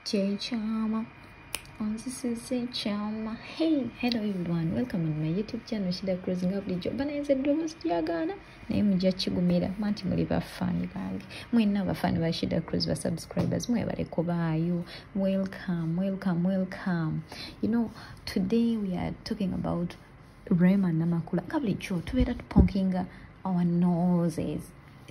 Chama. This is Chama. Hey, hello everyone. Welcome on my YouTube channel Shida Cruz Ngabulijjo. Bana nze ddoboozi lyagana naye mujja kigumira manti muli bafani bange. Mwenna abafani ba Shida Cruz ba subscribers mwebale kubaayo. Welcome. You know, today we are talking about Rema Namakula. Ngabulijjo tubeera tuponkinga our noses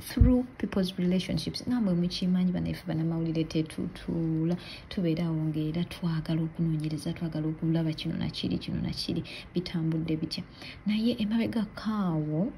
through people's relationships. Namwe mukimanyi banaife banamawulire tetutuula tubeera awo ng'era twagala okunoonyereza, twagala okulaba kino nakiri bitambudde bitya. Naye emabegakaawo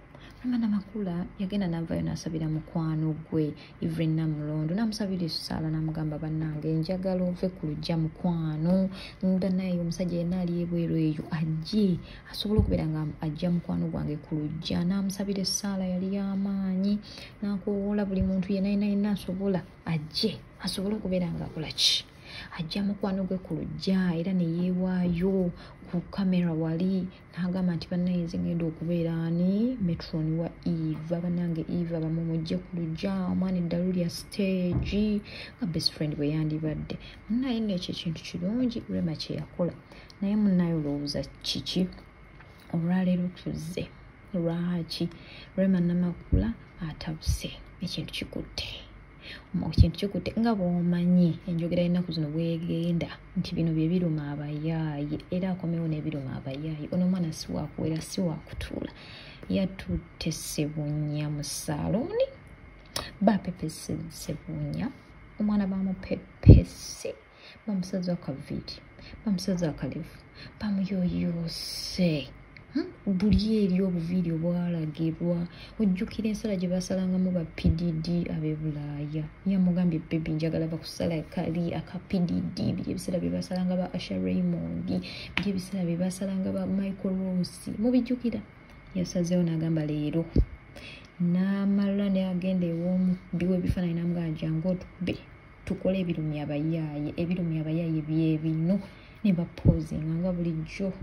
Rema Namakula yagenda n'avaayo n'asabira mukwano gwe Evelyn Namulondo, n'amusabira essaala n'amugamba bannange njagala ove ku luggya mukwano, bannaaye omusajja yenna ali ebweru eyo ajje asobole okubeera nga ajja mukwano gwange ku luggya. N'amusabira essaala yali y'amaanyi, n'akoowoola buli muntu yenna asobola ajje asobole okubeera nga akola ki ajja mukwano gwe ku luggya, era ne yeewaayo ku kamera wali n'agamba nti bannaaye nze ngenda okubeera ani metroni wa Eva, bannange Eva bamumujje ku luggya, omwana eddalu lya stage nga best friend bwe yandibadde. Munnaye nno ekyo ekintu kirungi Rema kye yakola, naye munnaye olowooza kiki olwaleero tuzze lwaki Rema Namakula atabuse? Ekintu kikutte nga bw'omanyi enjogera y'ennaku zino bwegenda nti bino bye biruma abayaaye, era akomewo n'ebiruma abayaaye. Ono omwana si wakuwera si wakutuula, yatutte Ssebunya mu salooni, bapepese Ssebunya, omwana bamupepese, bamusaza akaviiri, bamusaza akalevu, bamuyooyoose buli eri obuviiri obwalagirwa. Ojjukira ensala gye basalangamu ba PDD ab'e Bulaaya, yamugambye bebi njagala bakusala kali aka PDD, biri ebiseera bye basalanga ba Asha Raymond, biri ebiseera bye basalanga ba Michael Ross, mubijjukira? Yasazeewo n'agamba leero n'amala n'agenda ew'omubbi w'ebifaananyi n'amugamba jangu otubbe tukole ebirumya abayaaye byebino, ne bapoozinga nga bulijjo.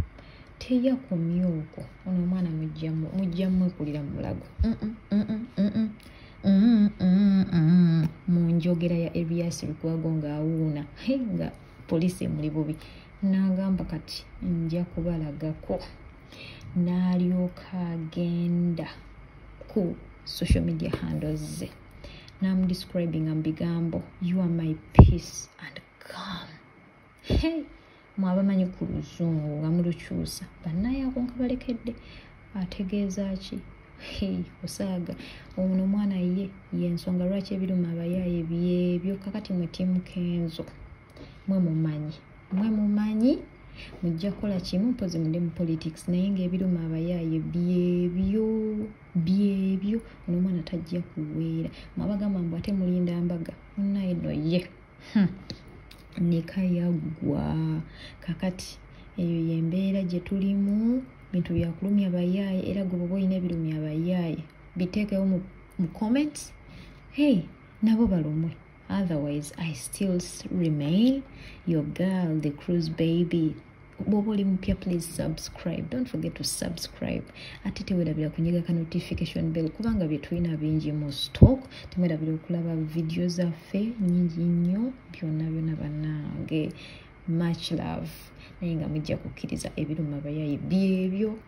Teyakomye okwo, ono omwana mujja mwekulira mu mulago mu njogera ya Erias Lukwago ng'awuuna nga poliisi emuli bubi. N'agamba kati nja kubalagako, n'alyoka agenda ku social media handles ze n'amudescribinga mu bigambo you are my peace and calm. Mwabamanyi ku luzungu nga mulukyusa, bannaaye ako nga balekedde ategeeza ki? Osaaga ono omwana ye yensonga lwaki ebiruma abayaaye byebyo. Kakati mwe tiimu Kenzo mwe mumanyi mujja kukola kimu, mpozi mudde mu politics, naye ng'ebiruma abayaaye byebyo ono omwana tajja kuweera. Mwabagamba mbu ate mulinda mbaga, munnaye no ye neka yaggwa. Kakati eyo yembeera gye tulimu, bintu bya kulumya abayaaye, era gwe bwoba olina ebirumya abayaaye biteekewo mu comments, nabo balumwe. Otherwise I still remain your girl, the Cruz baby. Bwoba oli mupya please subscribe, don't forget to subscribe. Ate tewerabira kunyiga ka notification bell kubanga bye tulina bingi mu stock. Temwerabira okulaba video zaffe nyingi nnyo, byonna bannange. Much love. Naye nga mujja kukkiriza ebiruma abayaaye byebyo.